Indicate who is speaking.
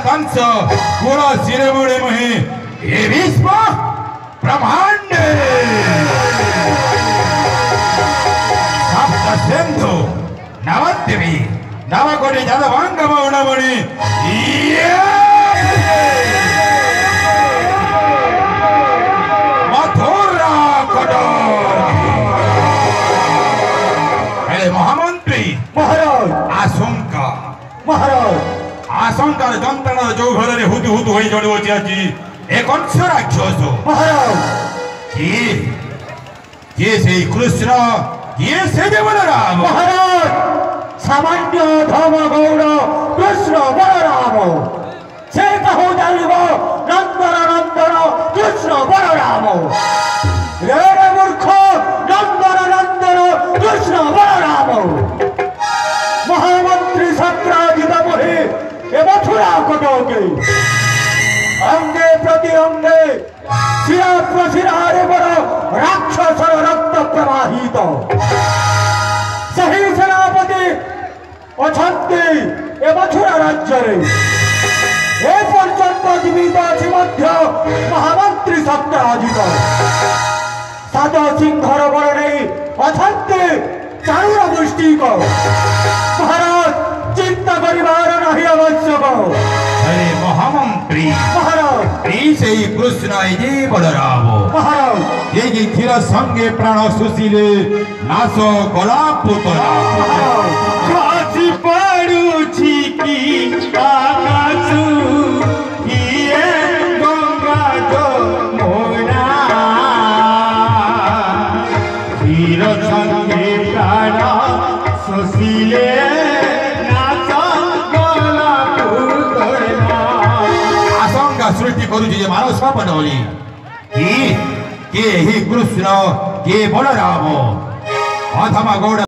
Speaker 1: कंस कुल शिरोमणि मुहि हे विश्व ब्रह्मांड सप्त सिंधु नवद्वीपी नवकोटि जलवांगम उणमणि मथुरा कठोर महामंत्री
Speaker 2: महाराज
Speaker 1: आशंकार जंत्रणा जो घर में हुतु हुतु हो जड़ बची ए कंस राक्षस
Speaker 2: महाराज
Speaker 1: किए से कृष्ण किए से बलराम
Speaker 2: महाराज सामान्य धर्म गौड़ कृष्ण बलराम से कहू जानिब नंदन नंदन कृष्ण बलराम रे रे मूर्ख नंदन नंदन कृष्ण बलराम महामंत्री सत्राजित मोहि ए मथुरा कटके अंगे प्रति अंगे शिरा प्रशिरारे बड़ राक्षसर रक्त प्रवाहित सही सेनापति अछंती ए मथुरा राज्य ए पर्यंत जीवित अच्छी महामंत्री सत्राजित सात सिंहर बड़ नहीं अछंती चाणूर मुष्टिक महाराज चिंता करिवार नहीं आवश्यक
Speaker 1: अरे महामंत्री
Speaker 2: महाराज
Speaker 1: से कृष्ण ये बलराम
Speaker 2: महाराज
Speaker 1: ये धीर संगे प्राण सुशीले नाश गला पुतला
Speaker 2: खासी पड़ुछि की आकाश किए गंगा जमुना धीर संगे प्राण सुशीले नाश गला पुतला
Speaker 1: आशंका सृष्टि करुछि जे मानव सापन होली कि के ही कृष्ण के बलराम अथवा गौड़